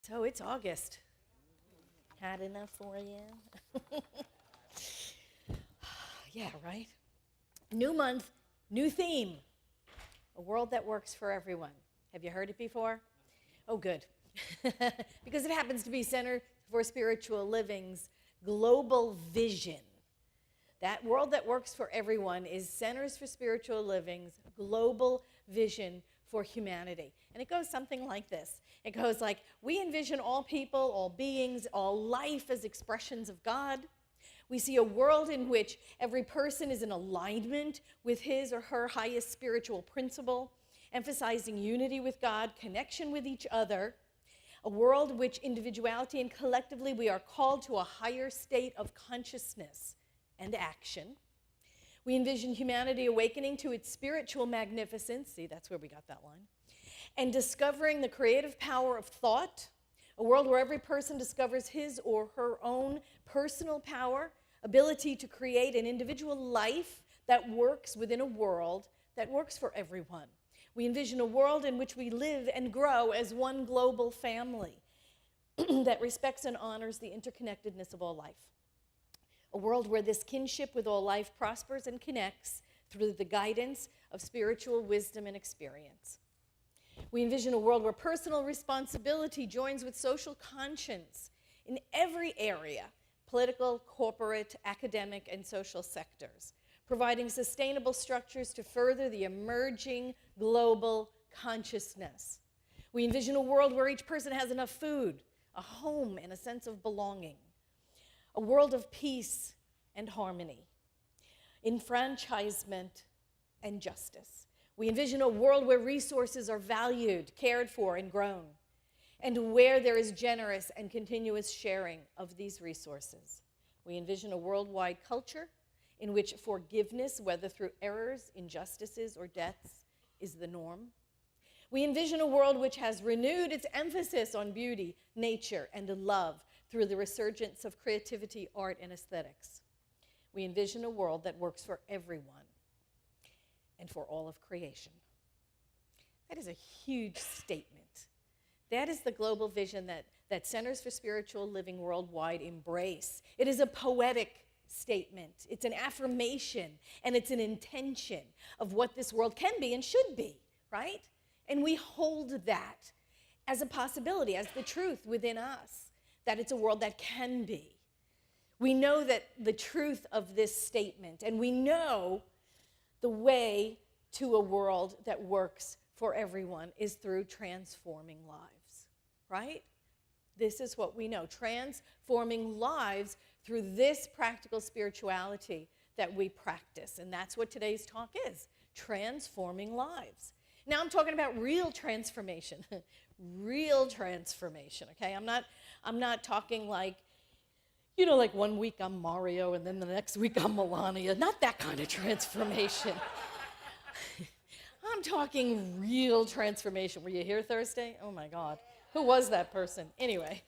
So it's August. Hot enough for you? Yeah, right? New month, new theme. A world that works for everyone. Have you heard it before? Oh, good. Because it happens to be Center for Spiritual Living's global vision. That world that works for everyone is Centers for Spiritual Living's global vision for humanity. And it goes something like this. It goes like, we envision all people, all beings, all life as expressions of God. We see a world in which every person is in alignment with his or her highest spiritual principle, emphasizing unity with God, connection with each other. A world in which individuality and collectively we are called to a higher state of consciousness and action. We envision humanity awakening to its spiritual magnificence. See, that's where we got that line. And discovering the creative power of thought. A world where every person discovers his or her own personal power, ability to create an individual life that works within a world that works for everyone. We envision a world in which we live and grow as one global family that respects and honors the interconnectedness of all life. A world where this kinship with all life prospers and connects through the guidance of spiritual wisdom and experience. We envision a world where personal responsibility joins with social conscience in every area, political, corporate, academic, and social sectors, providing sustainable structures to further the emerging global consciousness. We envision a world where each person has enough food, a home, and a sense of belonging. A world of peace and harmony, enfranchisement and justice. We envision a world where resources are valued, cared for, and grown, and where there is generous and continuous sharing of these resources. We envision a worldwide culture in which forgiveness, whether through errors, injustices, or deaths, is the norm. We envision a world which has renewed its emphasis on beauty, nature, and love through the resurgence of creativity, art, and aesthetics. We envision a world that works for everyone and for all of creation. That is a huge statement. That is the global vision that Centers for Spiritual Living worldwide embrace. It is a poetic statement. It's an affirmation, and it's an intention of what this world can be and should be, right? And we hold that as a possibility, as the truth within us, that it's a world that can be. We know that the truth of this statement, and we know the way to a world that works for everyone is through transforming lives, right? This is what we know, transforming lives through this practical spirituality that we practice. And that's what today's talk is, transforming lives. Now I'm talking about real transformation, real transformation, okay? I'm not talking like, you know, like one week I'm Mario and then the next week I'm Melania. Not that kind of transformation. I'm talking real transformation. Were you here Thursday? Oh my God. Who was that person? Anyway.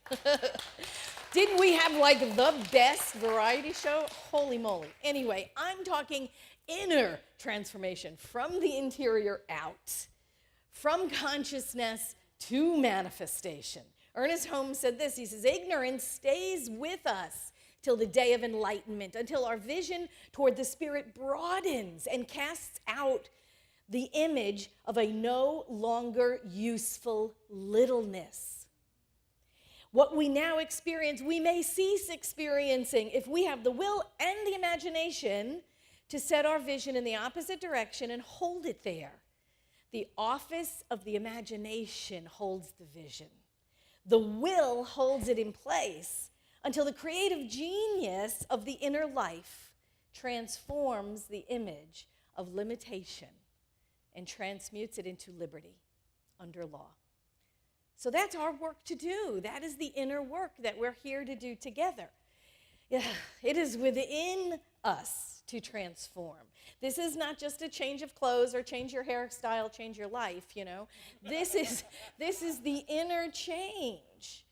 Didn't we have like the best variety show? Holy moly. Anyway, I'm talking inner transformation from the interior out, from consciousness to manifestation. Ernest Holmes said this, he says, ignorance stays with us till the day of enlightenment, until our vision toward the Spirit broadens and casts out the image of a no longer useful littleness. What we now experience, we may cease experiencing if we have the will and the imagination to set our vision in the opposite direction and hold it there. The office of the imagination holds the vision. The will holds it in place until the creative genius of the inner life transforms the image of limitation and transmutes it into liberty under law. So that's our work to do. That is the inner work that we're here to do together. Yeah, it is within us to transform. This is not just a change of clothes or change your hairstyle, change your life, you know. This is the inner change.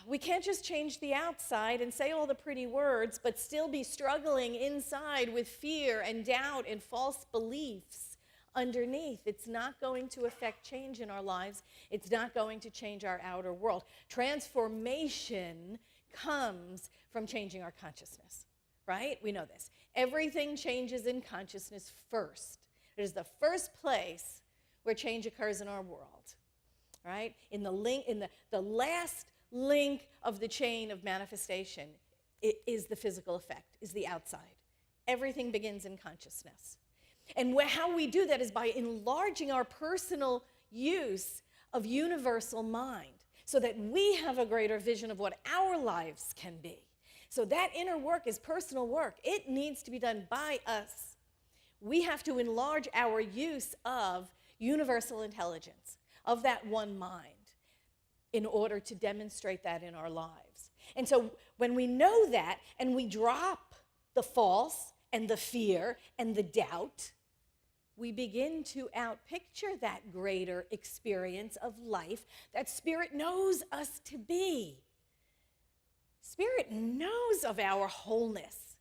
We can't just change the outside and say all the pretty words, but still be struggling inside with fear and doubt and false beliefs, underneath. It's not going to affect change in our lives. It's not going to change our outer world. Transformation comes from changing our consciousness, right? We know this. Everything changes in consciousness first. It is the first place where change occurs in our world, right? In the last link of the chain of manifestation, it is the physical effect, is the outside. Everything begins in consciousness. And how we do that is by enlarging our personal use of universal mind so that we have a greater vision of what our lives can be. So that inner work is personal work. It needs to be done by us. We have to enlarge our use of universal intelligence, of that one mind, in order to demonstrate that in our lives. And so when we know that and we drop the false and the fear and the doubt, we begin to outpicture that greater experience of life that Spirit knows us to be. Spirit knows of our wholeness.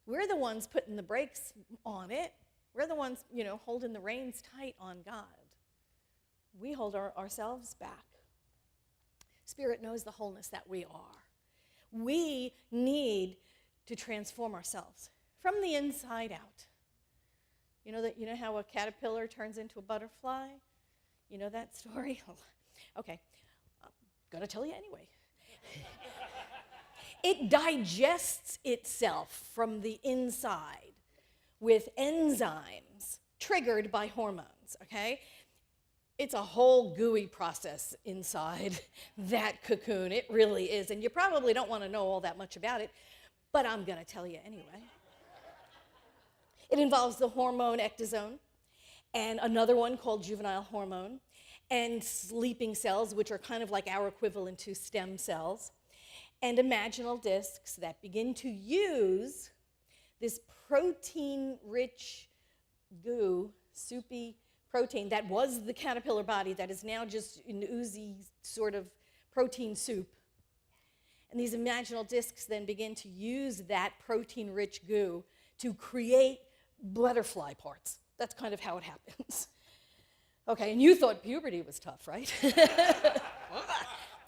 We're the ones putting the brakes on it. We're the ones, holding the reins tight on God. We hold ourselves back. Spirit knows the wholeness that we are. We need to transform ourselves from the inside out. You know how a caterpillar turns into a butterfly? You know that story? Okay, I'm going to tell you anyway. It digests itself from the inside with enzymes triggered by hormones, okay? It's a whole gooey process inside that cocoon. It really is. And you probably don't want to know all that much about it, but I'm going to tell you anyway. It involves the hormone ecdysone and another one called juvenile hormone and sleeping cells, which are kind of like our equivalent to stem cells, and imaginal discs that begin to use this protein-rich goo, soupy protein that was the caterpillar body that is now just an oozy sort of protein soup. And these imaginal discs then begin to use that protein-rich goo to create butterfly parts. That's kind of how it happens. Okay, and you thought puberty was tough, right?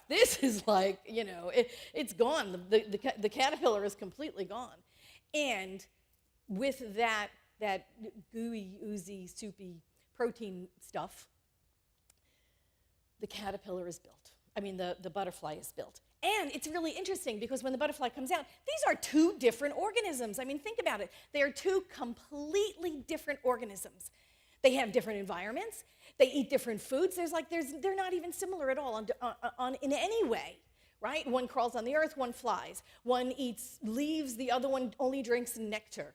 This is like, it's gone. The caterpillar is completely gone. And with that gooey, oozy, soupy protein stuff, the caterpillar is built. The butterfly is built. And it's really interesting because when the butterfly comes out, these are two different organisms. Think about it. They are two completely different organisms. They have different environments. They eat different foods. They're not even similar at all in any way, right? One crawls on the earth, one flies. One eats leaves, the other one only drinks nectar.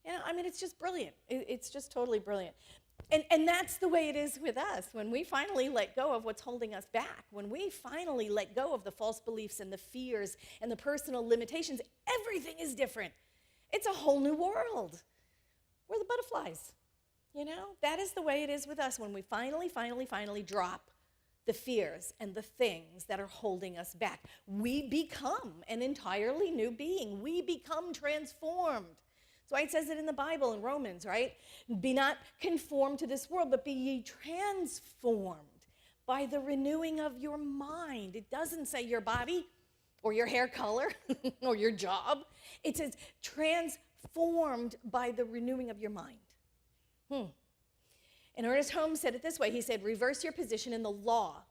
It's just brilliant. It's just totally brilliant. And that's the way it is with us. When we finally let go of what's holding us back, when we finally let go of the false beliefs and the fears and the personal limitations, everything is different. It's a whole new world. We're the butterflies. That is the way it is with us when we finally drop the fears and the things that are holding us back. We become an entirely new being. We become transformed. That's why it says it in the Bible in Romans, right? Be not conformed to this world, but be ye transformed by the renewing of your mind. It doesn't say your body or your hair color or your job. It says transformed by the renewing of your mind. And Ernest Holmes said it this way. He said, reverse your position in the law.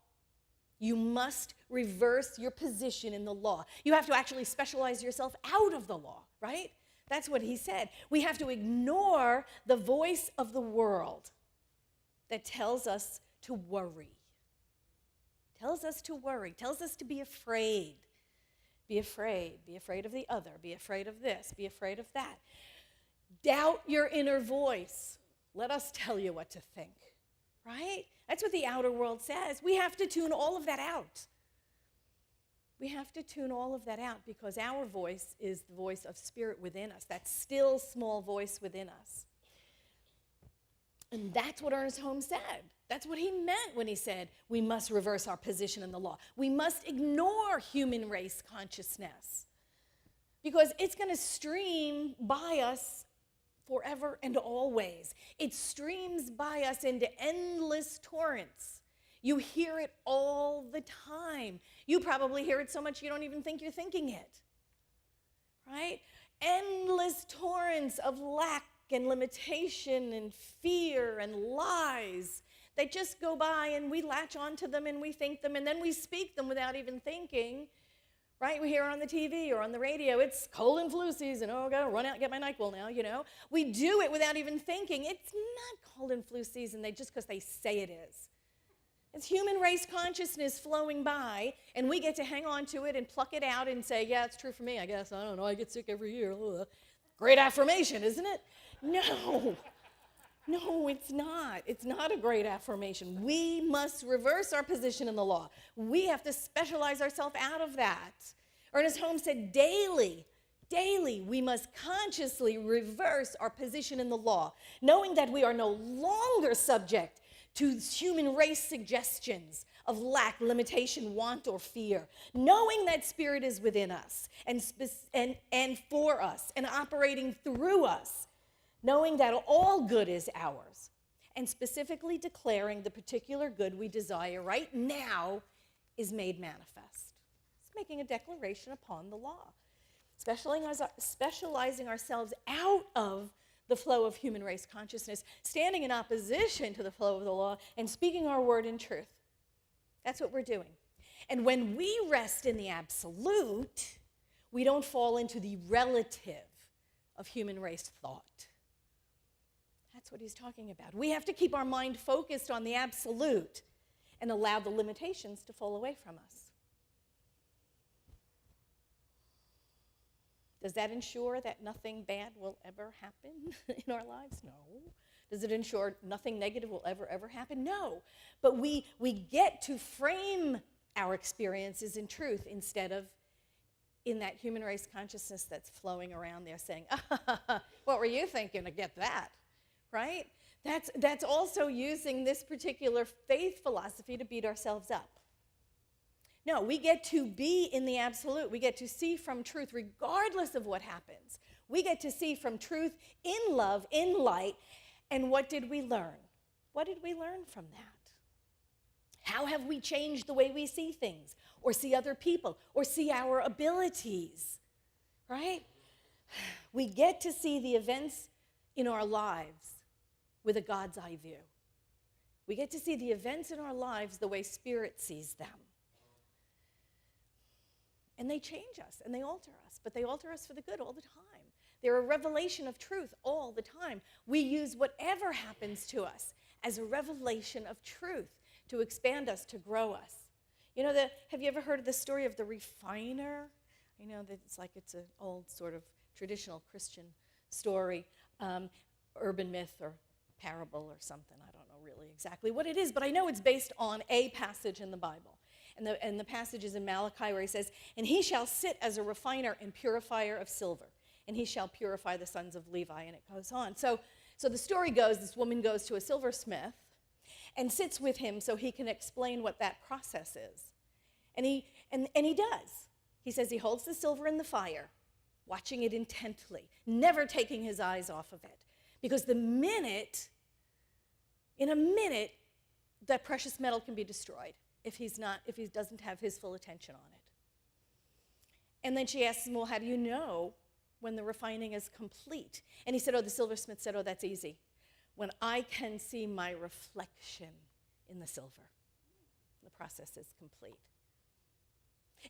You must reverse your position in the law. You have to actually specialize yourself out of the law, right? That's what he said. We have to ignore the voice of the world that tells us to worry. Tells us to worry. Tells us to be afraid. Be afraid. Be afraid of the other. Be afraid of this. Be afraid of that. Doubt your inner voice. Let us tell you what to think, right? That's what the outer world says. We have to tune all of that out. We have to tune all of that out because our voice is the voice of Spirit within us, that still small voice within us. And that's what Ernest Holmes said. That's what he meant when he said we must reverse our position in the law. We must ignore human race consciousness because it's going to stream by us forever and always. It streams by us into endless torrents. You hear it all the time. You probably hear it so much you don't even think you're thinking it, right? Endless torrents of lack and limitation and fear and lies that just go by, and we latch onto them and we think them, and then we speak them without even thinking, right? We hear on the TV or on the radio, it's cold and flu season. Oh, I gotta run out and get my NyQuil now, you know. We do it without even thinking. It's not cold and flu season just because they say it is. It's human race consciousness flowing by, and we get to hang on to it and pluck it out and say, yeah, it's true for me, I guess. I don't know, I get sick every year. Ugh. Great affirmation, isn't it? No, it's not. It's not a great affirmation. We must reverse our position in the law. We have to specialize ourselves out of that. Ernest Holmes said, daily, we must consciously reverse our position in the law, knowing that we are no longer subject to human race suggestions of lack, limitation, want, or fear, knowing that Spirit is within us and for us and operating through us, knowing that all good is ours, and specifically declaring the particular good we desire right now is made manifest. It's making a declaration upon the law, specializing ourselves out of the flow of human race consciousness, standing in opposition to the flow of the law, and speaking our word in truth. That's what we're doing. And when we rest in the absolute, we don't fall into the relative of human race thought. That's what he's talking about. We have to keep our mind focused on the absolute and allow the limitations to fall away from us. Does that ensure that nothing bad will ever happen in our lives? No. Does it ensure nothing negative will ever happen? No. But we get to frame our experiences in truth instead of in that human race consciousness that's flowing around there saying, what were you thinking to get that? Right? That's also using this particular faith philosophy to beat ourselves up. No, we get to be in the absolute. We get to see from truth regardless of what happens. We get to see from truth in love, in light. And what did we learn? What did we learn from that? How have we changed the way we see things or see other people or see our abilities? Right? We get to see the events in our lives with a God's eye view. We get to see the events in our lives the way Spirit sees them. And they change us and they alter us, but they alter us for the good all the time. They're a revelation of truth all the time. We use whatever happens to us as a revelation of truth to expand us, to grow us. You know, have you ever heard of the story of the refiner? You know, that it's an old sort of traditional Christian story, urban myth or parable or something. I don't know really exactly what it is, but I know it's based on a passage in the Bible. And the passage is in Malachi where he says, and he shall sit as a refiner and purifier of silver, and he shall purify the sons of Levi, and it goes on. So the story goes, this woman goes to a silversmith and sits with him so he can explain what that process is. And he does. He says he holds the silver in the fire, watching it intently, never taking his eyes off of it. Because in a minute, that precious metal can be destroyed if he doesn't have his full attention on it. And then she asks him, well, how do you know when the refining is complete? And he said, the silversmith said, that's easy. When I can see my reflection in the silver, the process is complete.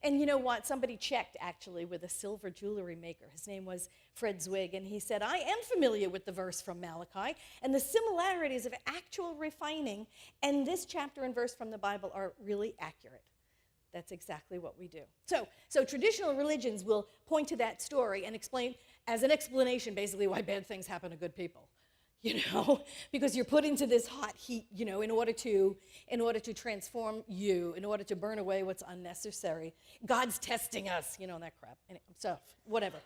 And you know what? Somebody checked, actually, with a silver jewelry maker. His name was Fred Zwig, and he said, I am familiar with the verse from Malachi, and the similarities of actual refining and this chapter and verse from the Bible are really accurate. That's exactly what we do. So traditional religions will point to that story and explain, as an explanation, basically, why bad things happen to good people. You know, because you're put into this hot heat, you know, in order to transform you, in order to burn away what's unnecessary. God's testing us, you know, that crap. So, whatever.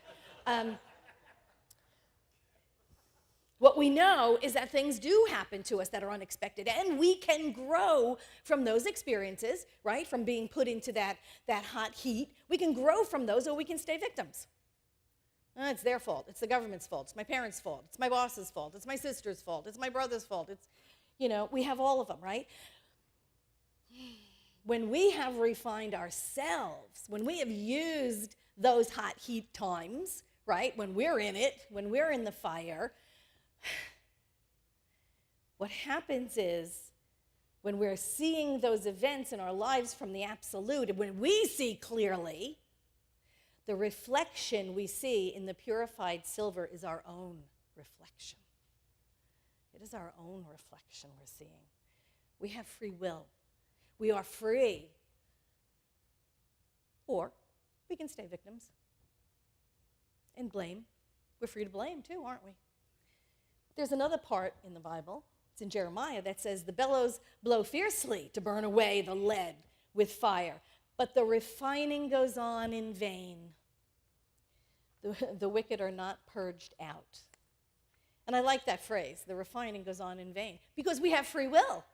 What we know is that things do happen to us that are unexpected, and we can grow from those experiences, right? From being put into that hot heat. We can grow from those, or we can stay victims. It's their fault. It's the government's fault. It's my parents' fault. It's my boss's fault. It's my sister's fault. It's my brother's fault. It's, we have all of them, right? When we have refined ourselves, when we have used those hot heat times, right, when we're in it, when we're in the fire, what happens is when we're seeing those events in our lives from the absolute, and when we see clearly, the reflection we see in the purified silver is our own reflection. It is our own reflection we're seeing. We have free will. We are free. Or we can stay victims and blame. We're free to blame too, aren't we? There's another part in the Bible, it's in Jeremiah, that says, the bellows blow fiercely to burn away the lead with fire, but the refining goes on in vain. The wicked are not purged out. And I like that phrase, the refining goes on in vain, because we have free will.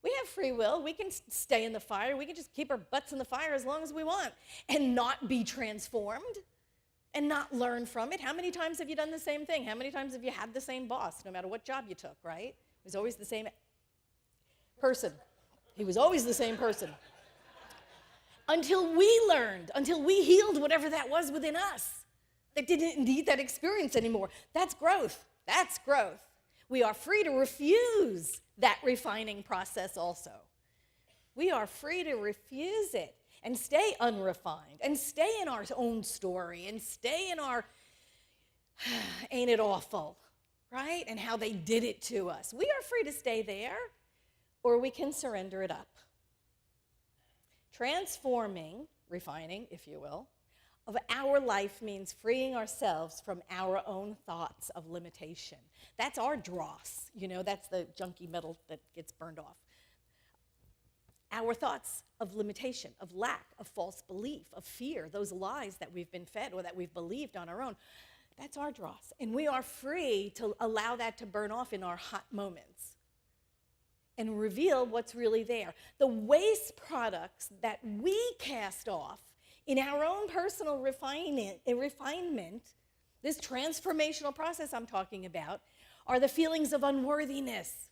We have free will. We can stay in the fire. We can just keep our butts in the fire as long as we want and not be transformed and not learn from it. How many times have you done the same thing? How many times have you had the same boss, no matter what job you took, right? It was always the same person. He was always the same person. Until we learned, until we healed whatever that was within us that didn't need that experience anymore. That's growth. That's growth. We are free to refuse that refining process also. We are free to refuse it and stay unrefined and stay in our own story and stay in our, ain't it awful, right? And how they did it to us. We are free to stay there, or we can surrender it up. Transforming, refining, if you will, of our life means freeing ourselves from our own thoughts of limitation. That's our dross, that's the junky metal that gets burned off. Our thoughts of limitation, of lack, of false belief, of fear, those lies that we've been fed or that we've believed on our own, that's our dross. And we are free to allow that to burn off in our hot moments and reveal what's really there. The waste products that we cast off in our own personal refinement, this transformational process I'm talking about, are the feelings of unworthiness,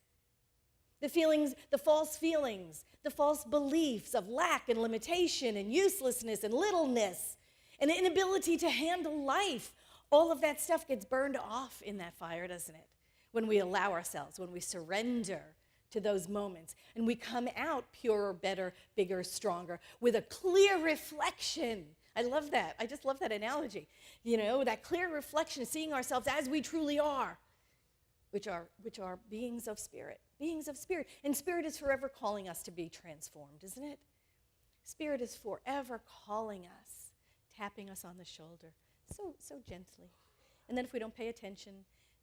the false feelings, the false beliefs of lack and limitation and uselessness and littleness and inability to handle life. All of that stuff gets burned off in that fire, doesn't it? When we allow ourselves, when we surrender to those moments, and we come out purer, better, bigger, stronger, with a clear reflection. I love that. I just love that analogy. That clear reflection, seeing ourselves as we truly are, which are beings of spirit. Beings of spirit. And spirit is forever calling us to be transformed, isn't it? Spirit is forever calling us, tapping us on the shoulder, so gently. And then if we don't pay attention,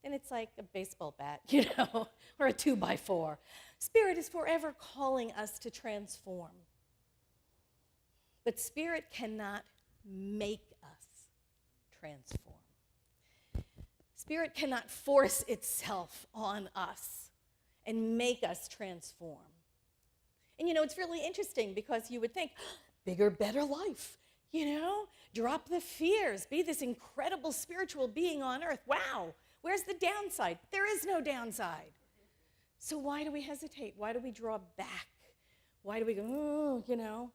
then it's like a baseball bat, or a 2x4. Spirit is forever calling us to transform. But spirit cannot make us transform. Spirit cannot force itself on us and make us transform. And it's really interesting because you would think, bigger, better life, drop the fears, be this incredible spiritual being on earth. Wow. Where's the downside? There is no downside. So why do we hesitate? Why do we draw back? Why do we go,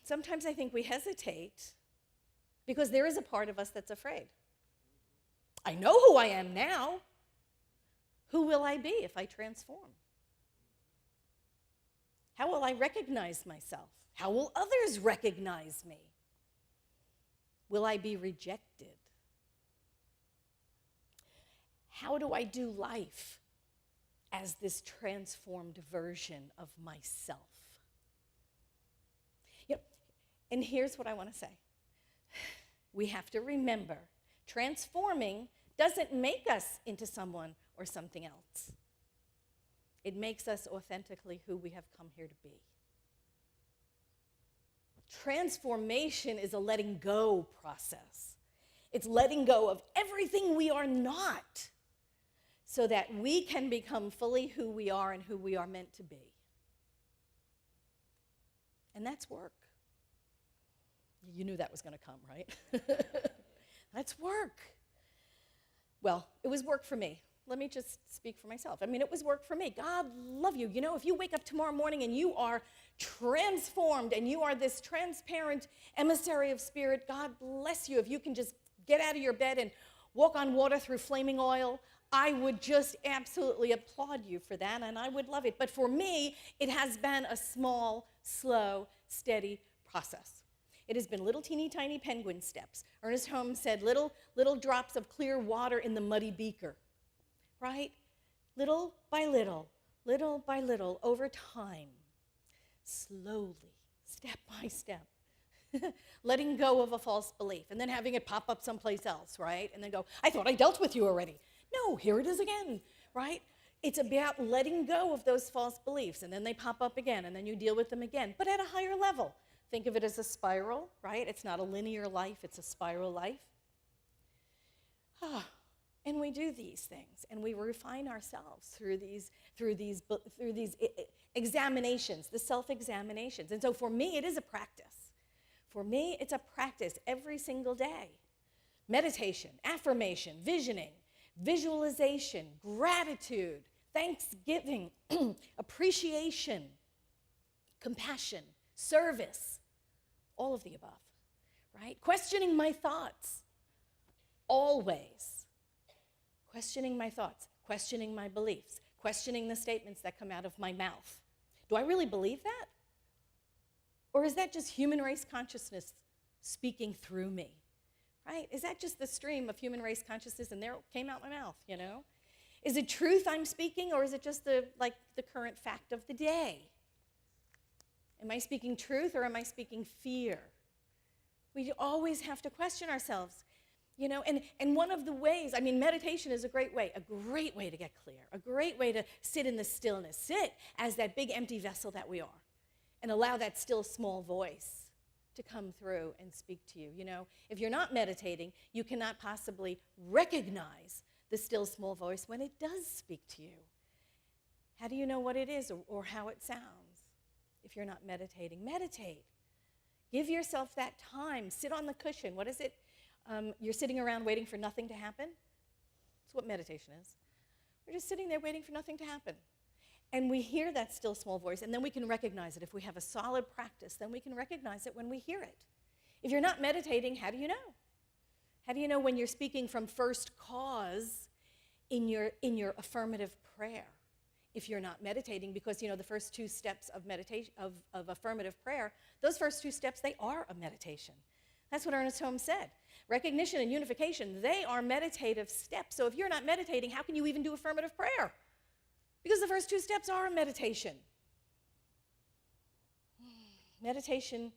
Sometimes I think we hesitate because there is a part of us that's afraid. I know who I am now. Who will I be if I transform? How will I recognize myself? How will others recognize me? Will I be rejected? How do I do life as this transformed version of myself? And here's what I want to say. We have to remember, transforming doesn't make us into someone or something else. It makes us authentically who we have come here to be. Transformation is a letting go process. It's letting go of everything we are not so that we can become fully who we are and who we are meant to be. And that's work. You knew that was going to come, right? Let's work. Well, it was work for me. Let me just speak for myself. I mean, it was work for me. God love you. You know, if you wake up tomorrow morning and you are transformed and you are this transparent emissary of spirit, God bless you. If you can just get out of your bed and walk on water through flaming oil, I would just absolutely applaud you for that, and I would love it. But for me, it has been a small, slow, steady process. It has been little teeny tiny penguin steps. Ernest Holmes said, little drops of clear water in the muddy beaker, right? Little by little, over time, slowly, step by step, letting go of a false belief, and then having it pop up someplace else, right? And then go, I thought I dealt with you already. No, here it is again, right? It's about letting go of those false beliefs, and then they pop up again, and then you deal with them again, but at a higher level. Think of it as a spiral, right? It's not a linear life, it's a spiral life. And we do these things, and we refine ourselves through these examinations, the self-examinations. And so for me, it is a practice. For me, it's a practice every single day. Meditation, affirmation, visioning, visualization, gratitude, thanksgiving, appreciation, compassion, service, all of the above, right? Questioning my thoughts, always. Questioning my thoughts, questioning my beliefs, questioning the statements that come out of my mouth. Do I really believe that? Or is that just human race consciousness speaking through me? Right? Is that just the stream of human race consciousness and there it came out my mouth, you know? Is it truth I'm speaking, or is it just the current fact of the day? Am I speaking truth, or am I speaking fear? We always have to question ourselves, you know, and one of the ways, I mean, meditation is a great way to get clear, a great way to sit in the stillness, sit as that big empty vessel that we are, and allow that still small voice to come through and speak to you. You know, if you're not meditating, you cannot possibly recognize the still small voice when it does speak to you. How do you know what it is or how it sounds? If you're not meditating, meditate. Give yourself that time. Sit on the cushion. What is it? You're sitting around waiting for nothing to happen? That's what meditation is. We're just sitting there waiting for nothing to happen. And we hear that still small voice, and then we can recognize it. If we have a solid practice, then we can recognize it when we hear it. If you're not meditating, how do you know? How do you know when you're speaking from first cause in your affirmative prayer? If you're not meditating, because you know the first two steps of meditation of affirmative prayer, those first two steps, they are a meditation. That's what Ernest Holmes said. Recognition and unification, they are meditative steps. So if you're not meditating, how can you even do affirmative prayer? Because the first two steps are a meditation. Meditation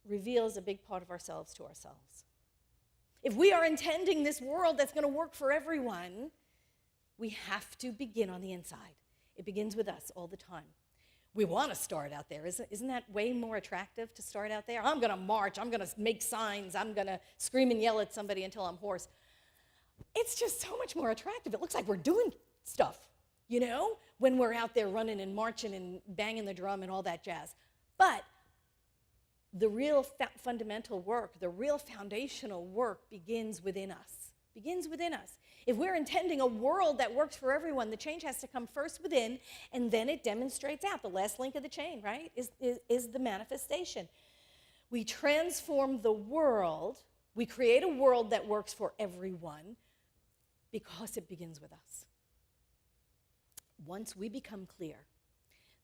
reveals a big part of ourselves to ourselves. If we are intending this world that's going to work for everyone, we have to begin on the inside. It begins with us all the time. We want to start out there. Isn't that way more attractive to start out there? I'm going to march. I'm going to make signs. I'm going to scream and yell at somebody until I'm hoarse. It's just so much more attractive. It looks like we're doing stuff, you know, when we're out there running and marching and banging the drum and all that jazz. But the real fundamental work, the real foundational work begins within us. Begins within us. If we're intending a world that works for everyone, the change has to come first within, and then it demonstrates out. The last link of the chain, right, is the manifestation. We transform the world. We create a world that works for everyone because it begins with us. Once we become clear,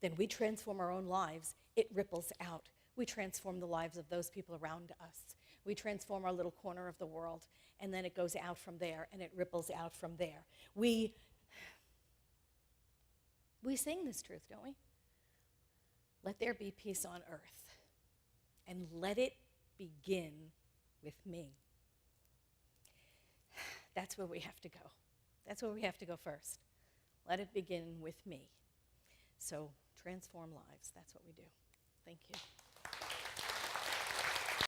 then we transform our own lives. It ripples out. We transform the lives of those people around us. We transform our little corner of the world, and then it goes out from there, and it ripples out from there. We sing this truth, don't we? Let there be peace on earth, and let it begin with me. That's where we have to go. That's where we have to go first. Let it begin with me. So transform lives. That's what we do. Thank you.